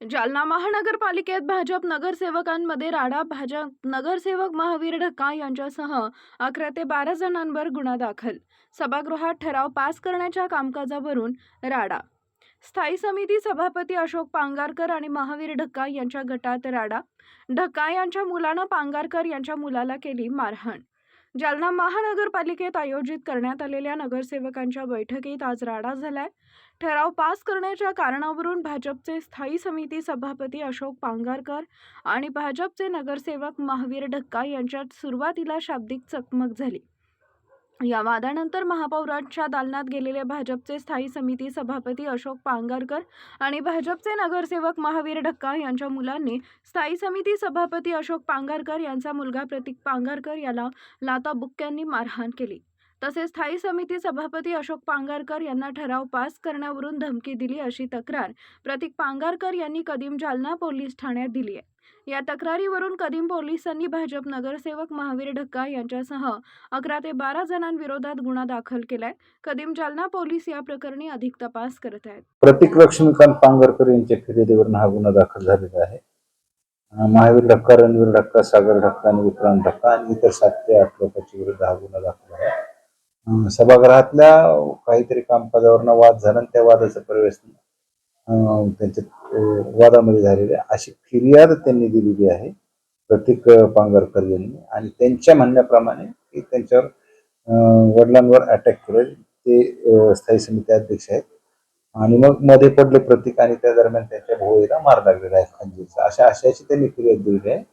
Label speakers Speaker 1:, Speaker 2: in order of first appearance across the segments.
Speaker 1: जालना महानगरपालिकेत भाजप नगरसेवकांमध्ये राडा. भाजप नगरसेवक महावीर ढक्का यांच्यासह 11 ते 12 जणांवर गुन्हा दाखल. सभागृहात ठराव पास करण्याच्या कामकाजावरून राडा. स्थायी समिती सभापती अशोक पांगारकर आणि महावीर ढक्का यांच्या गटात राडा. ढक्का यांच्या मुलानं पांगारकर यांच्या मुलाला केली मारहाण. जालना महानगरपालिकेत आयोजित करण्यात आलेल्या नगरसेवकांच्या बैठकीत आज राडा झालाय. ठराव पास करण्याच्या कारणावरून भाजपचे स्थायी समिती सभापती अशोक पांगारकर आणि भाजपचे नगरसेवक महावीर ढक्का यांच्यात सुरुवातीला शाब्दिक चकमक झाली. या वादानंतर महापौरांच्या दालनात गेलेले भाजपचे स्थायी समिती सभापती अशोक पांगारकर आणि भाजपचे नगरसेवक महावीर ढक्का यांच्या मुलांनी स्थायी समिती सभापती अशोक पांगारकर यांचा मुलगा प्रतीक पांगारकर याला लाथाबुक्क्यांनी मारहाण केली. तसेच स्थायी समिती सभापती अशोक पांगारकर यांना ठराव पास करण्यावरून धमकी दिली अशी तक्रार प्रतीक पांगारकर यांनी कदीम जालना पोलीस ठाण्यात दिली आहे. या तक्रारीवरून कदीम पोलिसांनी भाजप नगरसेवक महावीर ढक्का यांच्यासह 11 ते 12 जणांविरोधात गुन्हा दाखल केलाय. कदीम जालना पोलीस या प्रकरणी अधिक तपास करत आहेत.
Speaker 2: प्रतीक लक्ष्मीकांत पांगारकर यांच्या फिर्यादीवरून हा गुन्हा दाखल झालेला आहे. महावीर ढक्का, रणवीर ढक्का, सागर ढक्का आणि विक्रांत ढक्का आणि इतर 7 ते 8 लोकांच्या विरुद्ध हा गुन्हा दाखल आहे. सभागृहातल्या काहीतरी कामकाजावरून वाद झाला आणि त्या वादाचा प्रवेश त्यांच्या वादामध्ये झालेले अशी फिर्याद त्यांनी दिलेली आहे प्रतीक पांगारकर यांनी. आणि त्यांच्या म्हणण्याप्रमाणे की त्यांच्यावर वडिलांवर अटॅक केलं. ते स्थायी समिती अध्यक्ष आहेत आणि मग मध्ये पडले प्रतीक आणि त्या दरम्यान त्यांच्या भोवळीला मार लागलेला आहे खंजीरचा. अशा आशयाची त्यांनी फिर्याद दिलेली आहे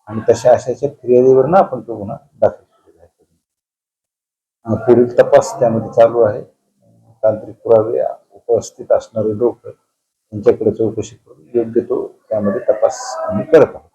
Speaker 2: आणि तशा आशयाच्या फिर्यादीवरून आपण तो गुन्हा दाखल केलेला आहे. पुढील तपास त्यामध्ये चालू आहे. तांत्रिक पुरावे उपस्थित असणारे लोक यांच्याकडे चौकशी करून योग्य तो त्यामध्ये तपास आम्ही करत आहोत.